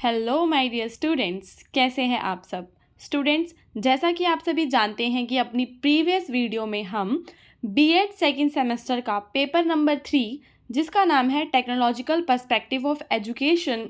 Hello my dear students, कैसे हैं आप सब स्टूडेंट्स। जैसा कि आप सभी जानते हैं कि अपनी प्रीवियस वीडियो में हम बीएड सेकेंड सेमेस्टर का पेपर नंबर 3 जिसका नाम है टेक्नोलॉजिकल पर्सपेक्टिव ऑफ एजुकेशन,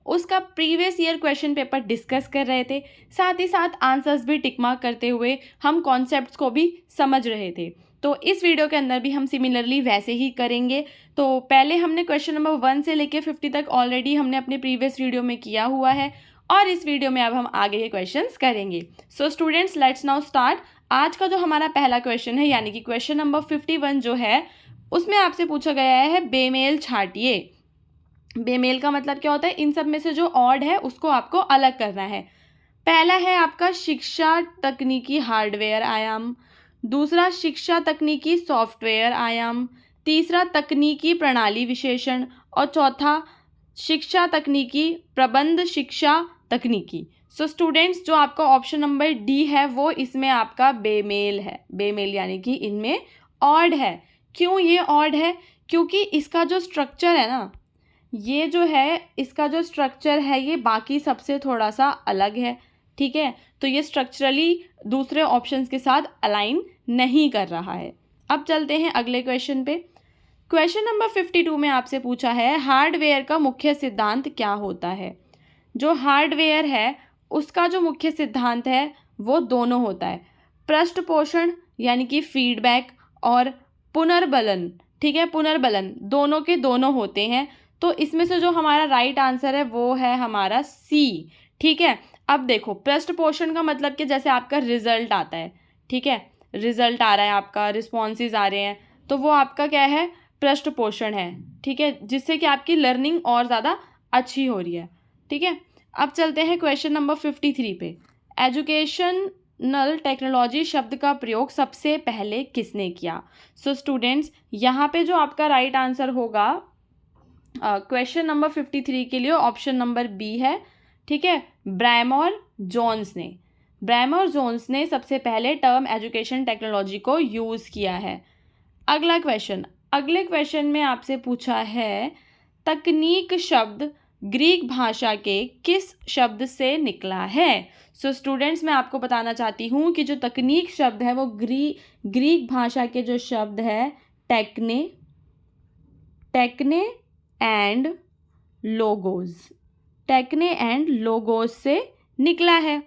उसका previous year question paper discuss कर रहे थे। साथ ही साथ आंसर्स भी टिक मार्क करते हुए हम कॉन्सेप्ट्स को भी समझ रहे थे। तो इस वीडियो के अंदर भी हम सिमिलरली वैसे ही करेंगे। तो पहले हमने क्वेश्चन नंबर 1 से लेकर 50 तक ऑलरेडी हमने अपने प्रीवियस वीडियो में किया हुआ है और इस वीडियो में अब हम आगे के क्वेश्चंस करेंगे। So students, let's now start. आज का जो हमारा पहला क्वेश्चन है यानी कि क्वेश्चन नंबर 51 जो है उसमें आपसे पूछा गया है बेमेल छांटिए। बेमेल का मतलब क्या होता है? इन सब में से जो ऑड है उसको आपको अलग करना है। पहला है आपका शिक्षा तकनीकी हार्डवेयर आयाम, दूसरा शिक्षा तकनीकी सॉफ्टवेयर आयाम, तीसरा तकनीकी प्रणाली विशेषण और चौथा शिक्षा तकनीकी प्रबंध शिक्षा तकनीकी। सो स्टूडेंट्स, जो आपका ऑप्शन नंबर डी है वो इसमें आपका बेमेल है। बेमेल यानी कि इनमें ऑड है। क्यों ये ऑड है? क्योंकि इसका जो स्ट्रक्चर है ना, ये जो है इसका जो स्ट्रक्चर है ये बाकी सबसे थोड़ा सा अलग है। ठीक है, तो ये स्ट्रक्चरली दूसरे ऑप्शंस के साथ अलाइन नहीं कर रहा है। अब चलते हैं अगले क्वेश्चन पे। क्वेश्चन नंबर 52 में आपसे पूछा है हार्डवेयर का मुख्य सिद्धांत क्या होता है। जो हार्डवेयर है उसका जो मुख्य सिद्धांत है वो दोनों होता है, पृष्ठ पोषण यानी कि फीडबैक और पुनर्बलन। ठीक है, पुनर्बलन दोनों के दोनों होते हैं। तो इसमें से जो हमारा राइट आंसर है वो है हमारा सी। ठीक है, अब देखो पृष्ठ पोषण का मतलब कि जैसे आपका रिजल्ट आता है, ठीक है, रिजल्ट आ रहा है आपका, रिस्पॉन्सेज आ रहे हैं, तो वो आपका क्या है? पृष्ठ पोषण है। ठीक है, जिससे कि आपकी लर्निंग और ज़्यादा अच्छी हो रही है। ठीक है, अब चलते हैं क्वेश्चन नंबर 53 पे। एजुकेशनल टेक्नोलॉजी शब्द का प्रयोग सबसे पहले किसने किया? सो स्टूडेंट्स, यहाँ पे जो आपका राइट आंसर होगा क्वेश्चन नंबर 53 के लिए ऑप्शन नंबर बी है। ठीक है, ब्रैमर जोन्स ने। ब्रैमर जोन्स ने सबसे पहले टर्म एजुकेशन टेक्नोलॉजी को यूज़ किया है। अगला क्वेश्चन, अगले क्वेश्चन में आपसे पूछा है तकनीक शब्द ग्रीक भाषा के किस शब्द से निकला है। सो स्टूडेंट्स, मैं आपको बताना चाहती हूँ कि जो तकनीक शब्द है वो ग्रीक भाषा के जो शब्द है टेक्ने एंड लोगोस से निकला है।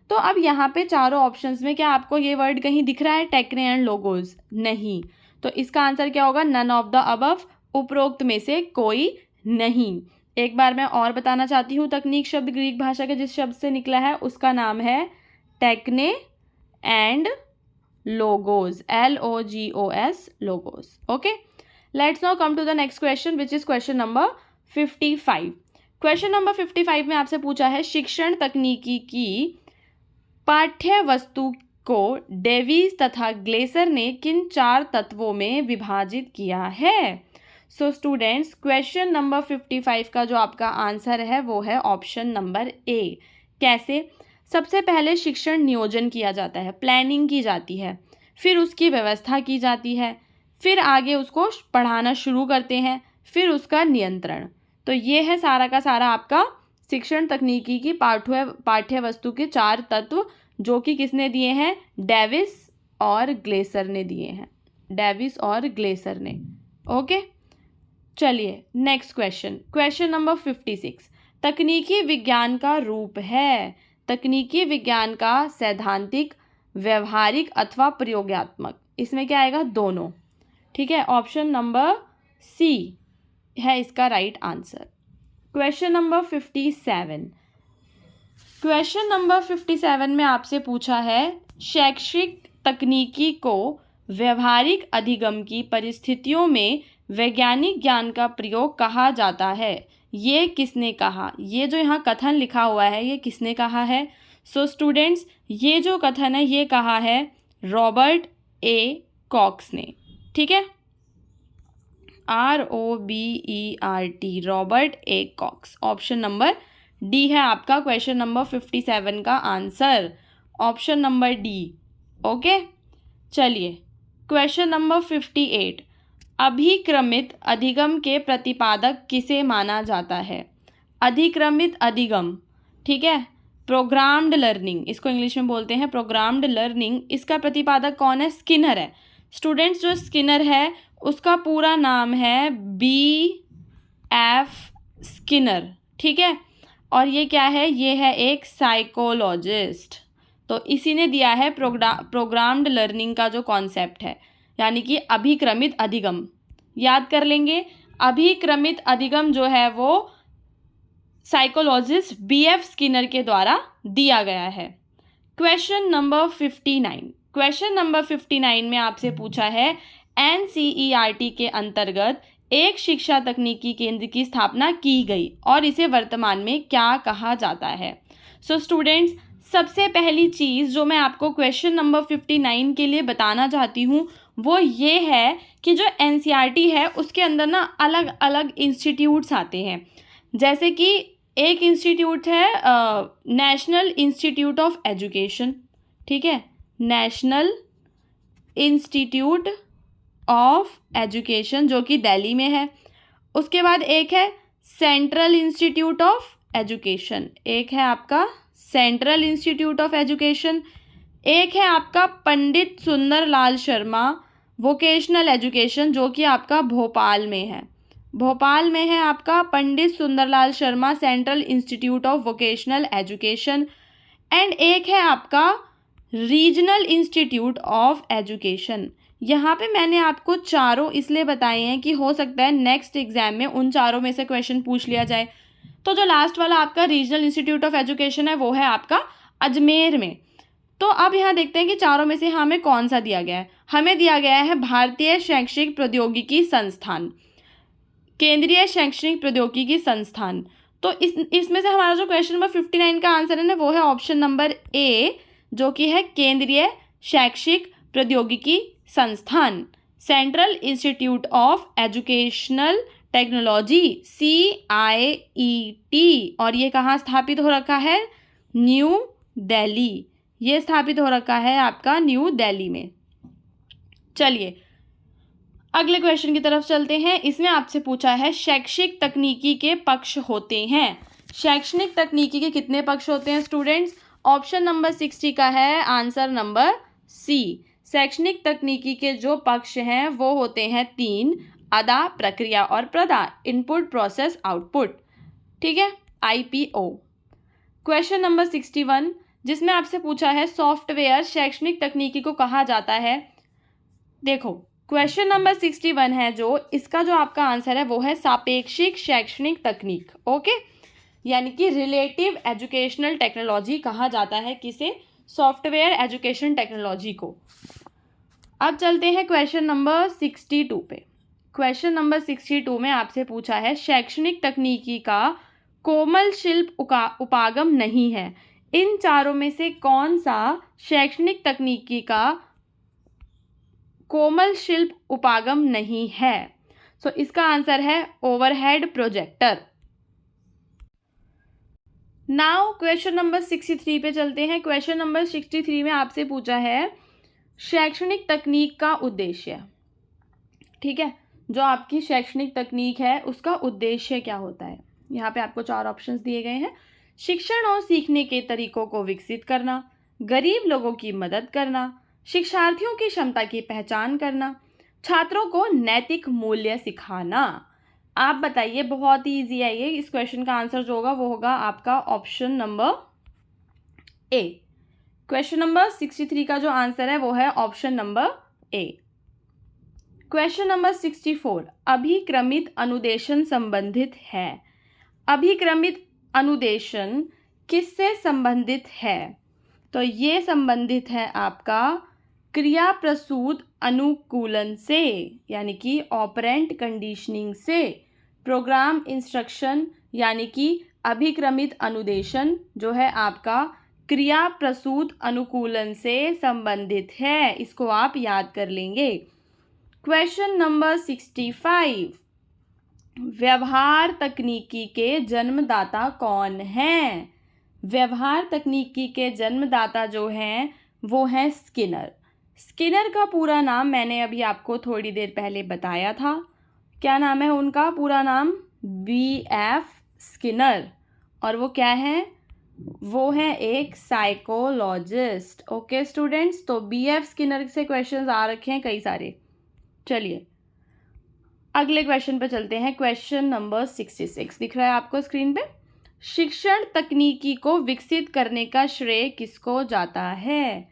तो अब यहाँ पे चारों ऑप्शंस में क्या आपको ये वर्ड कहीं दिख रहा है टेक्ने एंड लोगोस? नहीं। तो इसका आंसर क्या होगा? नन ऑफ द अबव, उपरोक्त में से कोई नहीं। एक बार मैं और बताना चाहती हूँ, तकनीक शब्द ग्रीक भाषा के जिस शब्द से निकला है उसका नाम है techne and logos, LOGOS, logos. Okay, let's now come to the next question which is question number 55। Question number 55 में आपसे पूछा है शिक्षण तकनीकी की पाठ्य वस्तु को डेविस तथा ग्लेसर ने किन 4 तत्वों में विभाजित किया है। सो स्टूडेंट्स, क्वेश्चन नंबर 55 का जो आपका आंसर है वो है ऑप्शन नंबर ए। कैसे? सबसे पहले शिक्षण नियोजन किया जाता है, प्लानिंग की जाती है, फिर उसकी व्यवस्था की जाती है, फिर आगे उसको पढ़ाना शुरू करते हैं, फिर उसका नियंत्रण। तो ये है सारा का सारा आपका शिक्षण तकनीकी की पाठ्य वस्तु के 4 तत्व, जो कि किसने दिए हैं? डेविस और ग्लेसर ने दिए हैं। डेविस और ग्लेसर ने। ओके, चलिए नेक्स्ट क्वेश्चन, क्वेश्चन नंबर 56। तकनीकी विज्ञान का रूप है। तकनीकी विज्ञान का सैद्धांतिक, व्यवहारिक अथवा प्रयोगात्मक। इसमें क्या आएगा? दोनों। ठीक है, ऑप्शन नंबर सी है इसका right answer. Question number 57। Question number 57 में आपसे पूछा है शैक्षिक तकनीकी को व्यवहारिक अधिगम की परिस्थितियों में वैज्ञानिक ज्ञान का प्रयोग कहा जाता है। ये किसने कहा? ये जो यहाँ कथन लिखा हुआ है ये किसने कहा है? सो स्टूडेंट्स, ये जो कथन है ये कहा है रॉबर्ट ए कॉक्स ने। ठीक है, ROBERT, Robert A Cox. Option number D है आपका क्वेश्चन नंबर 57 का answer, option number D. Okay, चलिए क्वेश्चन नंबर 58। अभिक्रमित अधिगम के प्रतिपादक किसे माना जाता है? अधिक्रमित अधिगम, ठीक है, प्रोग्राम्ड लर्निंग, इसको इंग्लिश में बोलते हैं प्रोग्राम्ड लर्निंग, इसका प्रतिपादक कौन है? स्किनर है। स्टूडेंट्स, जो स्किनर है उसका पूरा नाम है B.F. स्किनर, ठीक है, और ये क्या है? ये है एक साइकोलॉजिस्ट। तो इसी ने दिया है प्रोग्राम्ड लर्निंग का जो कॉन्सेप्ट है, यानी कि अभिक्रमित अधिगम। याद कर लेंगे, अभिक्रमित अधिगम जो है वो साइकोलॉजिस्ट B.F. स्किनर के द्वारा दिया गया है। क्वेश्चन नंबर 59, क्वेश्चन नंबर 59 में आपसे पूछा है NCERT के अंतर्गत एक शिक्षा तकनीकी केंद्र की स्थापना की गई और इसे वर्तमान में क्या कहा जाता है? सो स्टूडेंट्स, सबसे पहली चीज़ जो मैं आपको क्वेश्चन नंबर 59 के लिए बताना चाहती हूँ वो ये है कि जो NCERT है उसके अंदर ना अलग अलग इंस्टीट्यूट्स आते हैं। जैसे कि एक इंस्टीट्यूट है नेशनल इंस्टीट्यूट ऑफ एजुकेशन, ठीक है, नेशनल इंस्टीट्यूट ऑफ एजुकेशन जो कि दिल्ली में है। उसके बाद एक है सेंट्रल इंस्टीट्यूट ऑफ एजुकेशन, एक है आपका सेंट्रल इंस्टीट्यूट ऑफ एजुकेशन, एक है आपका पंडित सुंदरलाल शर्मा वोकेशनल एजुकेशन जो कि आपका भोपाल में है। भोपाल में है आपका Pandit Sundarlal Sharma central institute of vocational education. And एक है आपका रीजनल इंस्टीट्यूट ऑफ एजुकेशन। यहाँ पे मैंने आपको चारों इसलिए बताए हैं कि हो सकता है नेक्स्ट एग्जाम में उन चारों में से क्वेश्चन पूछ लिया जाए। तो जो लास्ट वाला आपका रीजनल इंस्टीट्यूट ऑफ एजुकेशन है वो है आपका अजमेर में। तो अब यहाँ देखते हैं कि चारों में से हमें कौन सा दिया गया है। हमें दिया गया है भारतीय शैक्षिक प्रौद्योगिकी संस्थान, केंद्रीय शैक्षणिक प्रौद्योगिकी संस्थान। तो इसमें से हमारा जो क्वेश्चन नंबर 59 का आंसर है ना वो है ऑप्शन नंबर ए, जो कि है केंद्रीय शैक्षिक प्रौद्योगिकी संस्थान, central institute of educational technology CIET। और ये कहाँ स्थापित हो रखा है? न्यू दिल्ली। ये स्थापित हो रखा है आपका न्यू दिल्ली में। चलिए अगले क्वेश्चन की तरफ चलते हैं। इसमें आपसे पूछा है शैक्षिक तकनीकी के पक्ष होते हैं। शैक्षणिक तकनीकी के कितने पक्ष होते हैं स्टूडेंट्स? ऑप्शन नंबर 60 का है आंसर नंबर सी। शैक्षणिक तकनीकी के जो पक्ष हैं वो होते हैं 3, अदा, प्रक्रिया और प्रदा, इनपुट प्रोसेस आउटपुट, ठीक है, IPO। क्वेश्चन नंबर 61 जिसमें आपसे पूछा है सॉफ्टवेयर शैक्षणिक तकनीकी को कहा जाता है। देखो क्वेश्चन नंबर 61 है जो इसका जो आपका आंसर है वो है सापेक्षिक शैक्षणिक तकनीक, ओके, यानी कि रिलेटिव एजुकेशनल टेक्नोलॉजी कहा जाता है किसे? सॉफ्टवेयर एजुकेशन टेक्नोलॉजी को। अब चलते हैं क्वेश्चन नंबर 62 पे। क्वेश्चन नंबर 62 में आपसे पूछा है शैक्षणिक तकनीकी का कोमल शिल्प उपागम नहीं है। इन चारों में से कौन सा शैक्षणिक तकनीकी का कोमल शिल्प उपागम नहीं है? सो इसका आंसर है overhead projector. Now question number 63 पे चलते हैं। क्वेश्चन नंबर 63 में आपसे पूछा है शैक्षणिक तकनीक का उद्देश्य, ठीक है, जो आपकी शैक्षणिक तकनीक है उसका उद्देश्य क्या होता है? यहाँ पे आपको 4 ऑप्शंस दिए गए हैं। शिक्षण और सीखने के तरीकों को विकसित करना, गरीब लोगों की मदद करना, शिक्षार्थियों की क्षमता की पहचान करना, छात्रों को नैतिक मूल्य सिखाना। आप बताइए, बहुत ही ईजी है ये। इस क्वेश्चन का आंसर जो होगा वो होगा आपका ऑप्शन नंबर ए। क्वेश्चन नंबर 63 का जो आंसर है वो है ऑप्शन नंबर ए। क्वेश्चन नंबर 64 अभिक्रमित अनुदेशन संबंधित है। अभिक्रमित अनुदेशन किससे संबंधित है? तो ये संबंधित है आपका क्रिया प्रसूत अनुकूलन से, यानी कि ऑपरेंट कंडीशनिंग से। प्रोग्राम इंस्ट्रक्शन यानी कि अभिक्रमित अनुदेशन जो है आपका क्रिया प्रसूत अनुकूलन से संबंधित है। इसको आप याद कर लेंगे। क्वेश्चन नंबर 65 व्यवहार तकनीकी के जन्मदाता कौन हैं? व्यवहार तकनीकी के जन्मदाता जो हैं वो हैं स्किनर। स्किनर का पूरा नाम मैंने अभी आपको थोड़ी देर पहले बताया था। क्या नाम है उनका पूरा नाम? B.F. स्किनर, और वो क्या है, वो है एक साइकोलॉजिस्ट। ओके स्टूडेंट्स, तो BF स्किनर से क्वेश्चंस आ रखे हैं कई सारे। चलिए अगले क्वेश्चन पे चलते हैं। क्वेश्चन नंबर 66 दिख रहा है आपको स्क्रीन पे। शिक्षण तकनीकी को विकसित करने का श्रेय किसको जाता है?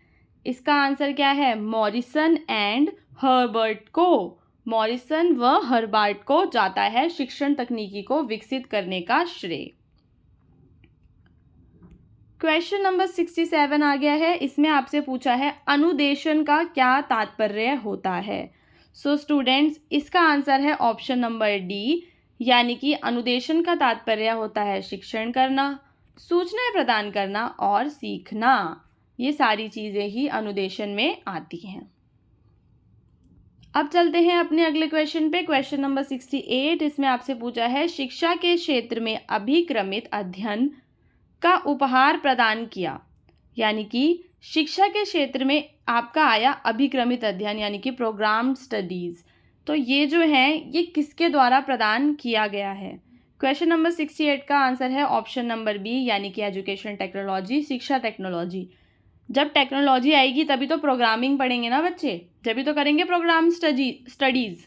इसका आंसर क्या है? मॉरिसन एंड हर्बर्ट को। मॉरिसन व हर्बर्ट को जाता है शिक्षण तकनीकी को विकसित करने का श्रेय। क्वेश्चन नंबर 67 आ गया है। इसमें आपसे पूछा है अनुदेशन का क्या तात्पर्य होता है? सो स्टूडेंट्स, इसका आंसर है ऑप्शन नंबर डी, यानी कि अनुदेशन का तात्पर्य होता है शिक्षण करना, सूचनाएं प्रदान करना और सीखना। ये सारी चीज़ें ही अनुदेशन में आती हैं। अब चलते हैं अपने अगले क्वेश्चन पे। क्वेश्चन नंबर 68, इसमें आपसे पूछा है शिक्षा के क्षेत्र में अभिक्रमित अध्ययन का उपहार प्रदान किया, यानी कि शिक्षा के क्षेत्र में आपका आया अभिक्रमित अध्ययन यानी कि प्रोग्राम स्टडीज़। तो ये जो है ये किसके द्वारा प्रदान किया गया है? क्वेश्चन नंबर 68 का आंसर है ऑप्शन नंबर बी, यानी कि एजुकेशन टेक्नोलॉजी, शिक्षा टेक्नोलॉजी। जब टेक्नोलॉजी आएगी तभी तो प्रोग्रामिंग पढ़ेंगे ना बच्चे, जब भी तो करेंगे प्रोग्राम स्टडीज़।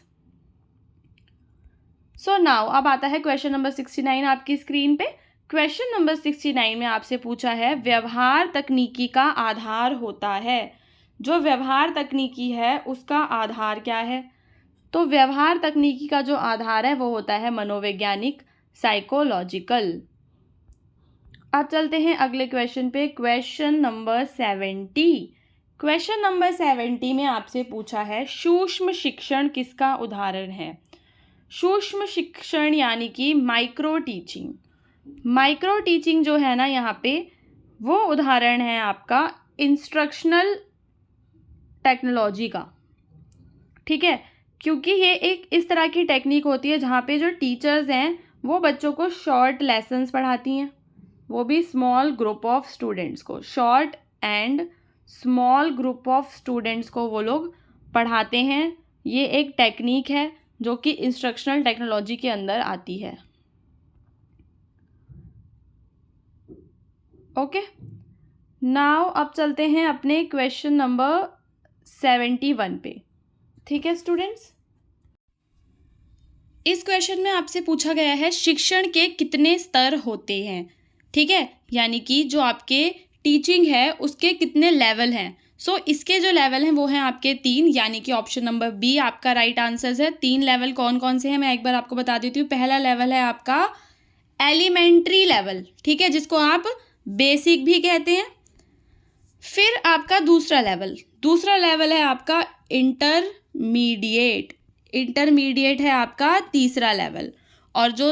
सो नाउ अब आता है क्वेश्चन नंबर 69 आपकी स्क्रीन पे। क्वेश्चन नंबर 69 में आपसे पूछा है व्यवहार तकनीकी का आधार होता है। जो व्यवहार तकनीकी है उसका आधार क्या है? तो व्यवहार तकनीकी का जो आधार है वो होता है मनोवैज्ञानिक, साइकोलॉजिकल। अब चलते हैं अगले क्वेश्चन पे। Question number 70। क्वेश्चन नंबर 70 में आपसे पूछा है सूक्ष्म शिक्षण किसका उदाहरण है? सूक्ष्म शिक्षण यानी कि माइक्रो टीचिंग। माइक्रो टीचिंग जो है ना यहाँ पे वो उदाहरण है आपका इंस्ट्रक्शनल टेक्नोलॉजी का। ठीक है, क्योंकि ये एक इस तरह की टेक्निक होती है जहाँ पे जो टीचर्स हैं वो बच्चों को शॉर्ट लेसन्स पढ़ाती हैं, वो भी स्मॉल ग्रुप ऑफ स्टूडेंट्स को। Short and small group of students को वो लोग पढ़ाते हैं। ये एक टेक्निक है जो कि इंस्ट्रक्शनल टेक्नोलॉजी के अंदर आती है। ओके, नाउ अब चलते हैं अपने क्वेश्चन नंबर 71 पे। ठीक है स्टूडेंट्स, इस क्वेश्चन में आपसे पूछा गया है शिक्षण के कितने स्तर होते हैं। ठीक है, यानी कि जो आपके टीचिंग है उसके कितने लेवल हैं। सो इसके जो लेवल हैं वो हैं आपके 3, यानी कि ऑप्शन नंबर बी आपका राइट आंसर है। 3 लेवल कौन कौन से हैं मैं एक बार आपको बता देती हूँ। पहला लेवल है आपका एलिमेंट्री लेवल, ठीक है, जिसको आप बेसिक भी कहते हैं। फिर आपका दूसरा लेवल है आपका इंटरमीडिएट। इंटरमीडिएट है आपका तीसरा लेवल, और जो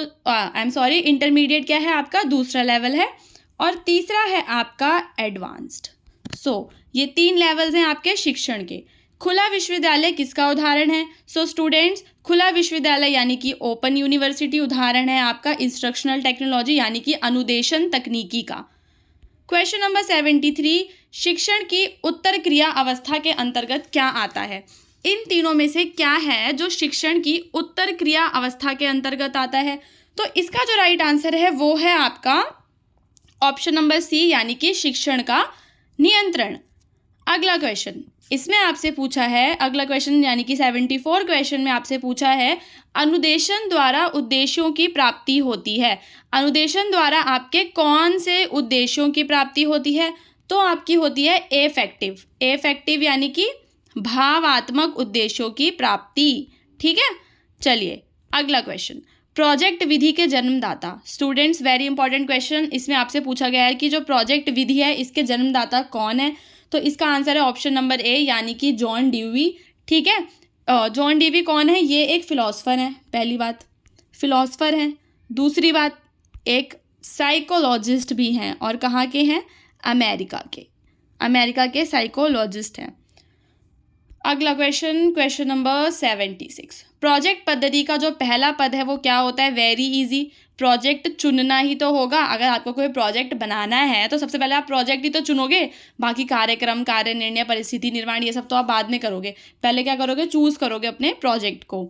इंटरमीडिएट क्या है आपका दूसरा लेवल है, और तीसरा है आपका एडवांस्ड। सो ये 3 लेवल्स हैं आपके शिक्षण के। खुला विश्वविद्यालय किसका उदाहरण है? सो स्टूडेंट्स, खुला विश्वविद्यालय यानी कि ओपन यूनिवर्सिटी उदाहरण है आपका इंस्ट्रक्शनल टेक्नोलॉजी यानी कि अनुदेशन तकनीकी का। क्वेश्चन नंबर 73, शिक्षण की उत्तर क्रिया अवस्था के अंतर्गत क्या आता है? इन तीनों में से क्या है जो शिक्षण की उत्तर क्रिया अवस्था के अंतर्गत आता है? तो इसका जो राइट आंसर है वो है आपका ऑप्शन नंबर सी, यानी कि शिक्षण का नियंत्रण। अगला क्वेश्चन इसमें आपसे पूछा है, अगला क्वेश्चन यानी कि 74 क्वेश्चन में आपसे पूछा है अनुदेशन द्वारा उद्देश्यों की प्राप्ति होती है। अनुदेशन द्वारा आपके कौन से उद्देश्यों की प्राप्ति होती है? तो आपकी होती है एफेक्टिव यानी कि भावात्मक उद्देश्यों की प्राप्ति। ठीक है, चलिए अगला क्वेश्चन, प्रोजेक्ट विधि के जन्मदाता। Students, very important question. इसमें आपसे पूछा गया है कि जो प्रोजेक्ट विधि है इसके जन्मदाता कौन है? तो इसका आंसर है ऑप्शन नंबर ए, यानी कि जॉन ड्यूई। ठीक है, जॉन ड्यूई कौन है? ये एक फिलोसफर है, पहली बात फिलोसफर हैं। दूसरी बात एक साइकोलॉजिस्ट भी हैं, और कहाँ के हैं? अमेरिका के साइकोलॉजिस्ट हैं। अगला क्वेश्चन नंबर 76, प्रोजेक्ट पद्धति का जो पहला पद है वो क्या होता है? वेरी इजी, प्रोजेक्ट चुनना ही तो होगा। अगर आपको कोई प्रोजेक्ट बनाना है तो सबसे पहले आप प्रोजेक्ट ही तो चुनोगे, बाकी कार्यक्रम, कार्य निर्णय, परिस्थिति निर्माण ये सब तो आप बाद में करोगे। पहले क्या करोगे? चूज करोगे अपने प्रोजेक्ट को।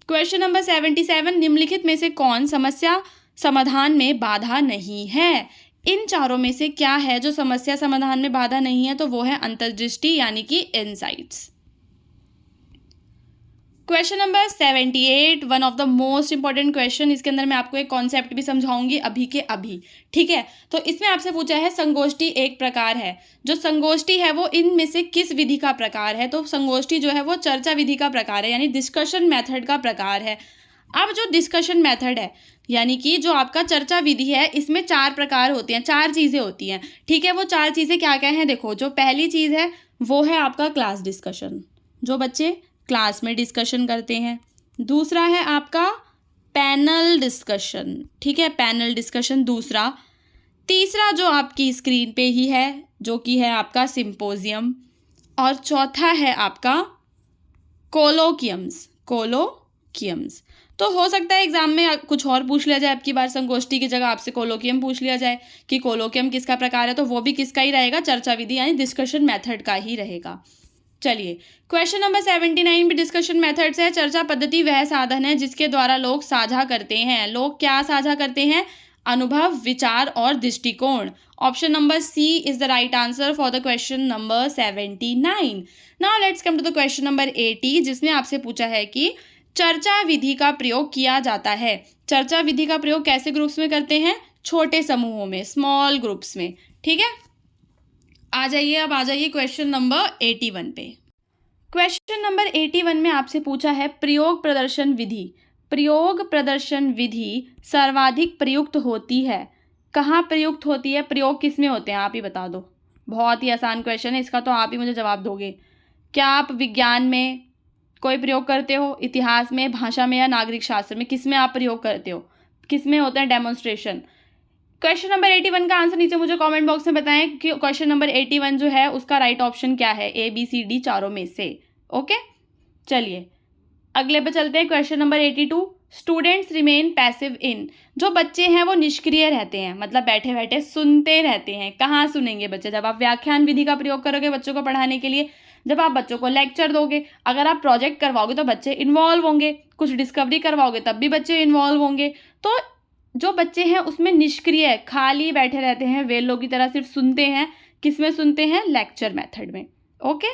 क्वेश्चन नंबर 77, निम्नलिखित में से कौन समस्या समाधान में बाधा नहीं है। इन चारों में से क्या है जो समस्या समाधान में बाधा नहीं है? तो वो है अंतर्दृष्टि यानी कि insights. Question number 78, one of the most important question. इसके अंदर मैं आपको एक कॉन्सेप्ट भी समझाऊंगी अभी के अभी, ठीक है। तो इसमें आपसे पूछा है संगोष्ठी एक प्रकार है। जो संगोष्ठी है वो इनमें से किस विधि का प्रकार है? तो संगोष्ठी जो है वो चर्चा विधि का प्रकार है, यानी डिस्कशन मेथड का प्रकार है। अब जो डिस्कशन मेथड है यानी कि जो आपका चर्चा विधि है, इसमें 4 प्रकार होते हैं, 4 चीज़ें होती हैं, ठीक है। वो 4 चीज़ें क्या क्या हैं? देखो, जो पहली चीज़ है वो है आपका क्लास डिस्कशन, जो बच्चे क्लास में डिस्कशन करते हैं। दूसरा है आपका पैनल डिस्कशन, ठीक है, पैनल डिस्कशन दूसरा। तीसरा जो आपकी स्क्रीन पे ही है, जो कि है आपका सिंपोजियम। और चौथा है आपका कोलोकियम्स, कोलोकियम्स। तो हो सकता है एग्जाम में कुछ और पूछ लिया जाए, अब की बार संगोष्ठी की जगह आपसे कोलोकियम पूछ लिया जाए कि कोलोकियम किसका प्रकार है, तो वो भी किसका ही रहेगा? चर्चा विधि यानी डिस्कशन मेथड का ही रहेगा। चलिए, क्वेश्चन नंबर 79 भी डिस्कशन मेथड्स है। चर्चा पद्धति वह साधन है जिसके द्वारा लोग साझा करते हैं। लोग क्या साझा करते हैं? अनुभव, विचार और दृष्टिकोण। Option number C is the right answer for the question number 79। Now let's come to the question number 80, जिसमें आपसे पूछा है कि चर्चा विधि का प्रयोग किया जाता है। चर्चा विधि का प्रयोग कैसे ग्रुप्स में करते हैं? छोटे समूहों में, स्मॉल ग्रुप्स में, ठीक है। आ जाइए, अब आ जाइए क्वेश्चन नंबर 81 पे। क्वेश्चन नंबर 81 में आपसे पूछा है प्रयोग प्रदर्शन विधि। प्रयोग प्रदर्शन विधि सर्वाधिक प्रयुक्त होती है। कहाँ प्रयुक्त होती है? प्रयोग किस में होते हैं? आप ही बता दो। बहुत ही आसान क्वेश्चन है, इसका तो आप ही मुझे जवाब दोगे। क्या आप विज्ञान में कोई प्रयोग करते हो? इतिहास में, भाषा में या नागरिक शास्त्र में? किस में आप प्रयोग करते हो? किस में होता है डेमोन्स्ट्रेशन? क्वेश्चन नंबर 81 का आंसर नीचे मुझे कमेंट बॉक्स में बताएं कि क्वेश्चन नंबर 81 जो है उसका राइट ऑप्शन क्या है, ए बी सी डी चारों में से। ओके, चलिए अगले पे चलते हैं। Question number 82, students remain passive in. जो बच्चे हैं वो निष्क्रिय रहते हैं, मतलब बैठे बैठे सुनते रहते हैं। कहाँ सुनेंगे बच्चे? जब आप व्याख्यान विधि का प्रयोग करोगे बच्चों को पढ़ाने के लिए, जब आप बच्चों को लेक्चर दोगे, अगर आप प्रोजेक्ट करवाओगे तो बच्चे इन्वॉल्व होंगे, कुछ डिस्कवरी करवाओगे तब भी बच्चे इन्वॉल्व होंगे। तो जो बच्चे हैं उसमें निष्क्रिय, खाली बैठे रहते हैं, वेलों की तरह सिर्फ सुनते हैं। किस में सुनते हैं? लेक्चर मेथड में। ओके,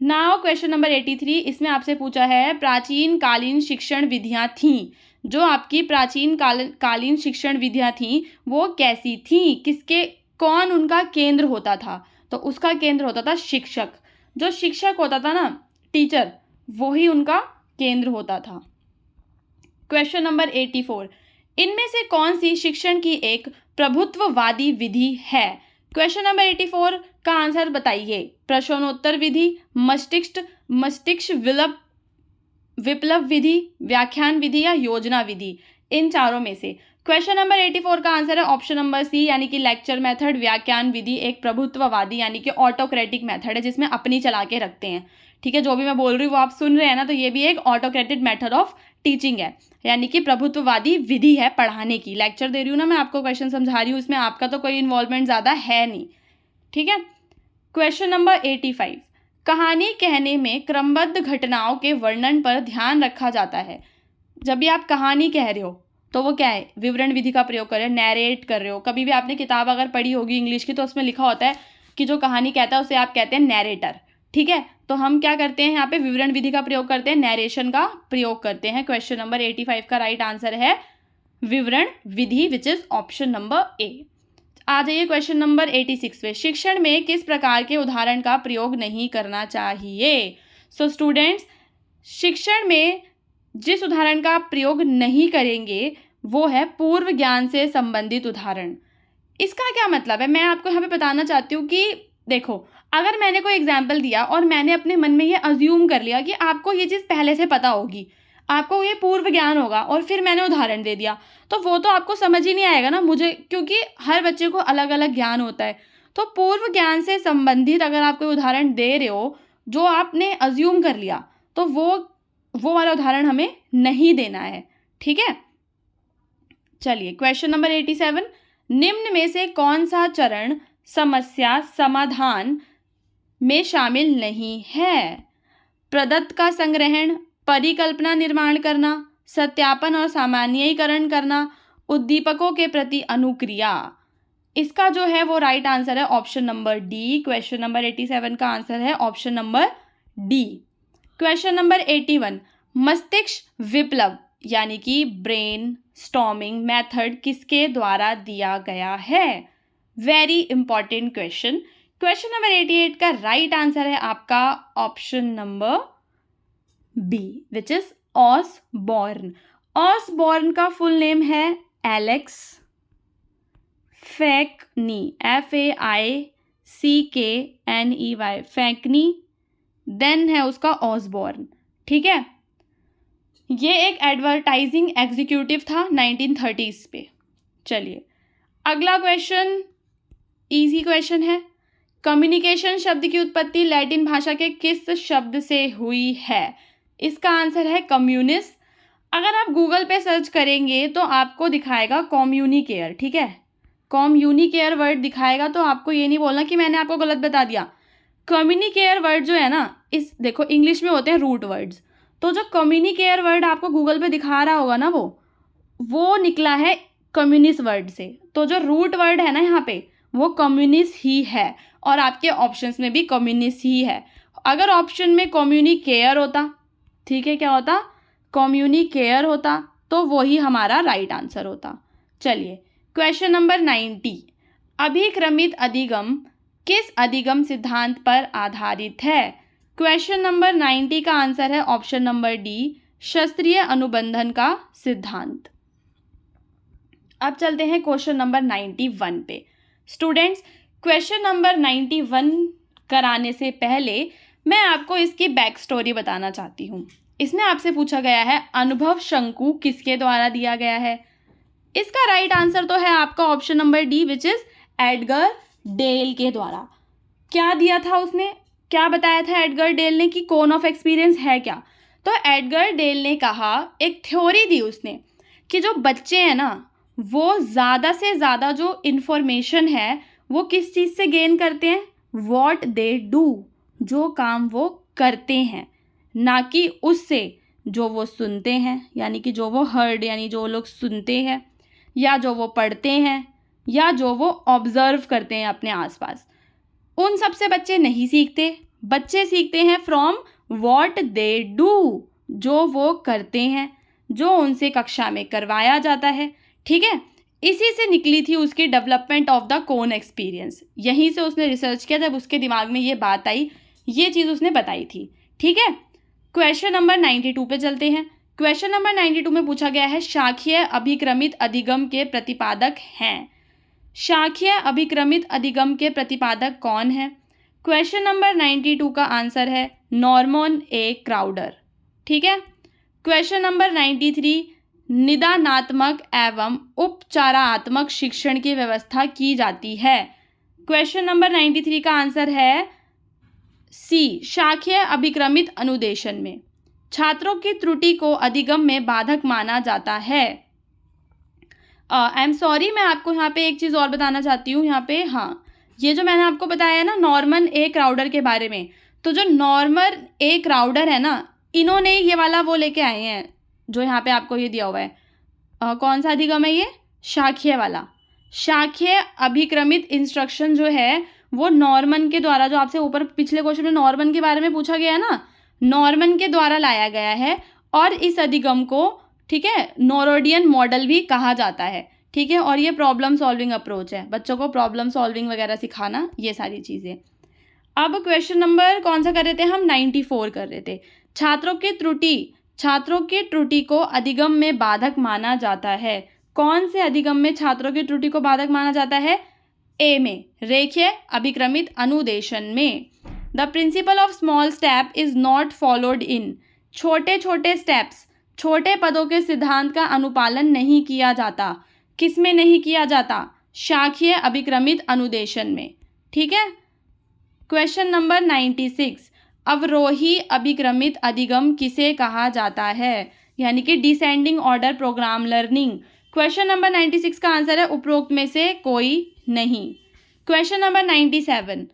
नाउ क्वेश्चन नंबर 83, इसमें आपसे पूछा है प्राचीन कालीन शिक्षण विधियां थीं। जो आपकी प्राचीन कालीन शिक्षण विधियां थीं वो कैसी थीं? किसके, कौन उनका केंद्र होता था? तो उसका केंद्र होता था शिक्षक। जो शिक्षक होता था ना, टीचर, वही उनका केंद्र होता था। क्वेश्चन नंबर 84, इनमें से कौन सी शिक्षण की एक प्रभुत्ववादी विधि है? क्वेश्चन नंबर 84 का आंसर बताइए। प्रश्नोत्तर विधि, मस्तिष्क विप्लव विधि, व्याख्यान विधि या योजना विधि? इन चारों में से क्वेश्चन नंबर 84 का आंसर है ऑप्शन नंबर सी, यानी कि लेक्चर मेथड। व्याख्यान विधि एक प्रभुत्ववादी यानी कि ऑटोक्रेटिक मेथड है, जिसमें अपनी चला के रखते हैं, ठीक है। जो भी मैं बोल रही हूँ वो आप सुन रहे हैं ना, तो ये भी एक ऑटोक्रेटिक मेथड ऑफ टीचिंग है, यानी कि प्रभुत्ववादी विधि है पढ़ाने की। लेक्चर दे रही हूँ ना मैं, आपको क्वेश्चन समझा रही हूँ, इसमें आपका तो कोई इन्वॉल्वमेंट ज़्यादा है नहीं, ठीक है। क्वेश्चन नंबर 85, कहानी कहने में क्रमबद्ध घटनाओं के वर्णन पर ध्यान रखा जाता है। जब भी आप कहानी कह रहे हो तो वो क्या है? विवरण विधि का प्रयोग कर रहे हो, नैरेट कर रहे हो। कभी भी आपने किताब अगर पढ़ी होगी इंग्लिश की तो उसमें लिखा होता है कि जो कहानी कहता है उसे आप कहते हैं नैरेटर, ठीक है। तो हम क्या करते हैं यहाँ पे? विवरण विधि का प्रयोग करते हैं, नैरेशन का प्रयोग करते हैं। क्वेश्चन नंबर 85 का राइट आंसर है विवरण विधि, which is option number A. आ जाइए क्वेश्चन नंबर 86 पे। शिक्षण में किस प्रकार के उदाहरण का प्रयोग नहीं करना चाहिए? सो स्टूडेंट्स, शिक्षण में जिस उदाहरण का प्रयोग नहीं करेंगे वो है पूर्व ज्ञान से संबंधित उदाहरण। इसका क्या मतलब है? मैं आपको यहाँ पे बताना चाहती हूँ कि देखो, अगर मैंने कोई एग्जाम्पल दिया और मैंने अपने मन में ये अज्यूम कर लिया कि आपको ये चीज़ पहले से पता होगी, आपको ये पूर्व ज्ञान होगा, और फिर मैंने उदाहरण दे दिया, तो वो तो आपको समझ ही नहीं आएगा ना मुझे, क्योंकि हर बच्चे को अलग अलग ज्ञान होता है। तो पूर्व ज्ञान से संबंधित अगर आप कोई उदाहरण दे रहे हो जो आपने अज्यूम कर लिया, तो वो वाला उदाहरण हमें नहीं देना है, ठीक है। चलिए क्वेश्चन नंबर 87, निम्न में से कौन सा चरण समस्या समाधान में शामिल नहीं है? प्रदत्त का संग्रहण, परिकल्पना निर्माण करना, सत्यापन और सामान्यीकरण करना, उद्दीपकों के प्रति अनुक्रिया। इसका जो है वो राइट आंसर है option number D. Question number 87 का आंसर है option number D. Question number 81, मस्तिष्क विप्लव यानी कि ब्रेन स्टॉर्मिंग मेथड किसके द्वारा दिया गया है? Very important question. Question number 88 का राइट आंसर है आपका option number B, which is Osborn. Osborn का फुल नेम है Alex Faickney, FAICKNEY, Faickney, then है उसका ऑसबॉर्न। ठीक है, ये एक एडवर्टाइजिंग एग्जीक्यूटिव था 1930s पे। चलिए अगला क्वेश्चन, इजी क्वेश्चन है। कम्युनिकेशन शब्द की उत्पत्ति लैटिन भाषा के किस शब्द से हुई है? इसका आंसर है कम्युनिस। अगर आप गूगल पे सर्च करेंगे तो आपको दिखाएगा कम्युनिकेयर। ठीक है, कम्युनिकेयर वर्ड दिखाएगा, तो आपको ये नहीं बोलना कि मैंने आपको गलत बता दिया। कम्युनिकेयर वर्ड जो है ना, इस देखो इंग्लिश में होते हैं रूट वर्ड्स, तो जो कम्युनिकेयर वर्ड आपको गूगल पे दिखा रहा होगा ना, वो निकला है कम्युनिस्ट वर्ड से। तो जो रूट वर्ड है ना यहाँ पे, वो कम्युनिस्ट ही है, और आपके ऑप्शंस में भी कम्युनिस्ट ही है। अगर ऑप्शन में कम्युनिकेयर होता, ठीक है, क्या होता, कम्युनिकेयर होता, तो वही हमारा राइट आंसर होता। चलिए क्वेश्चन नंबर 90, अभिक्रमित अधिगम किस अधिगम सिद्धांत पर आधारित है? क्वेश्चन नंबर 90 का आंसर है ऑप्शन नंबर डी, शास्त्रीय अनुबंधन का सिद्धांत। अब चलते हैं क्वेश्चन नंबर 91 पे। स्टूडेंट्स, क्वेश्चन नंबर 91 कराने से पहले मैं आपको इसकी बैक स्टोरी बताना चाहती हूँ। इसमें आपसे पूछा गया है अनुभव शंकु किसके द्वारा दिया गया है? इसका राइट आंसर तो है आपका option number D, which is Edgar Dale के द्वारा। क्या दिया था उसने, क्या बताया था एडगर डेल ने कि कोन ऑफ एक्सपीरियंस है क्या? तो एडगर डेल ने कहा, एक थ्योरी दी उसने कि जो बच्चे हैं ना, वो ज़्यादा से ज़्यादा जो इन्फॉर्मेशन है वो किस चीज़ से गेन करते हैं? वॉट दे डू, जो काम वो करते हैं, ना कि उससे जो वो सुनते हैं, यानी कि जो वो हर्ड, यानी जो लोग सुनते हैं, या जो वो पढ़ते हैं, या जो वो ऑब्जर्व करते हैं अपने आसपास। उन सब से बच्चे नहीं सीखते, बच्चे सीखते हैं फ्रॉम वॉट दे डू, जो वो करते हैं, जो उनसे कक्षा में करवाया जाता है। ठीक है, इसी से निकली थी उसकी development of the cone experience. यहीं से उसने रिसर्च किया, जब उसके दिमाग में ये बात आई, ये चीज़ उसने बताई थी। ठीक है, क्वेश्चन नंबर 92 पे चलते हैं। क्वेश्चन नंबर 92 में पूछा गया है शाखीय अभिक्रमित अधिगम के प्रतिपादक हैं। शाखीय अभिक्रमित अधिगम के प्रतिपादक कौन है? क्वेश्चन नंबर 92 का आंसर है नॉर्मन ए क्राउडर। ठीक है, क्वेश्चन नंबर 93, निदानात्मक एवं उपचारात्मक शिक्षण की व्यवस्था की जाती है। क्वेश्चन नंबर 93 का आंसर है सी, शाखीय अभिक्रमित अनुदेशन में छात्रों की त्रुटि को अधिगम में बाधक माना जाता है। आई एम सॉरी, मैं आपको यहाँ पे एक चीज़ और बताना चाहती हूँ। यहाँ पे हाँ, ये जो मैंने आपको बताया ना नॉर्मन ए क्राउडर के बारे में, तो जो नॉर्मन ए क्राउडर है ना, इन्होंने ये वाला वो लेके आए हैं जो यहाँ पे आपको ये दिया हुआ है। कौन सा अधिगम है ये? शाखीय वाला। शाखीय अभिक्रमित इंस्ट्रक्शन जो है वो नॉर्मन के द्वारा, जो आपसे ऊपर पिछले क्वेश्चन में नॉर्मन के बारे में पूछा गया है ना, नॉर्मन के द्वारा लाया गया है। और इस अधिगम को, ठीक है, नोरोडियन मॉडल भी कहा जाता है। ठीक है, और ये प्रॉब्लम सॉल्विंग अप्रोच है, बच्चों को प्रॉब्लम सॉल्विंग वगैरह सिखाना, ये सारी चीज़ें। अब क्वेश्चन नंबर कौन सा कर रहे थे हम? 94 कर रहे थे। छात्रों की त्रुटि को अधिगम में बाधक माना जाता है। कौन से अधिगम में छात्रों की त्रुटि को बाधक माना जाता है? ए में, रेखीय अभिक्रमित अनुदेशन में। The principle of small step is not followed in, छोटे छोटे स्टेप्स, छोटे पदों के सिद्धांत का अनुपालन नहीं किया जाता। किस में नहीं किया जाता? शाखीय अभिक्रमित अनुदेशन में। ठीक है, क्वेश्चन नंबर 96, अवरोही अभिक्रमित अधिगम किसे कहा जाता है? यानी कि descending order programme learning. Question number 96 का आंसर है उपरोक्त में से कोई नहीं। क्वेश्चन नंबर 97,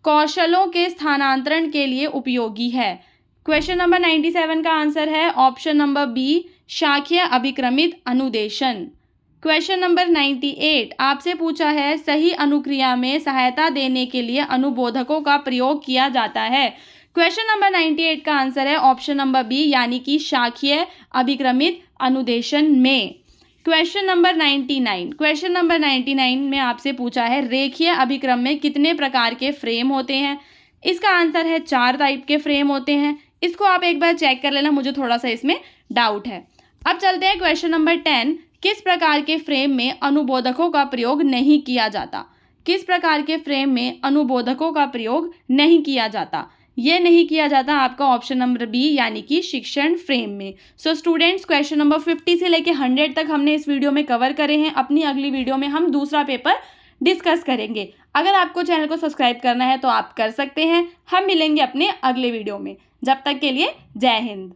कौशलों के स्थानांतरण के लिए उपयोगी है। क्वेश्चन नंबर 97 का आंसर है ऑप्शन नंबर बी, शाखीय अभिक्रमित अनुदेशन। क्वेश्चन नंबर 98 आपसे पूछा है, सही अनुक्रिया में सहायता देने के लिए अनुबोधकों का प्रयोग किया जाता है। क्वेश्चन नंबर 98 का आंसर है ऑप्शन नंबर बी, यानी कि शाखीय अभिक्रमित अनुदेशन में। क्वेश्चन नंबर 99 में आपसे पूछा है, रेखीय अभिक्रम में कितने प्रकार के फ्रेम होते हैं। इसका आंसर है 4 टाइप के फ्रेम होते हैं। इसको आप एक बार चेक कर लेना, मुझे थोड़ा सा इसमें डाउट है। अब चलते हैं क्वेश्चन नंबर 10, किस प्रकार के फ्रेम में अनुबोधकों का प्रयोग नहीं किया जाता। किस प्रकार के फ्रेम में अनुबोधकों का प्रयोग नहीं किया जाता। ये नहीं किया जाता आपका ऑप्शन नंबर बी, यानी कि शिक्षण फ्रेम में। सो स्टूडेंट्स, क्वेश्चन नंबर 50 से लेके 100 तक हमने इस वीडियो में कवर करे हैं। अपनी अगली वीडियो में हम दूसरा पेपर डिस्कस करेंगे। अगर आपको चैनल को सब्सक्राइब करना है तो आप कर सकते हैं। हम मिलेंगे अपने अगले वीडियो में। जब तक के लिए जय हिंद।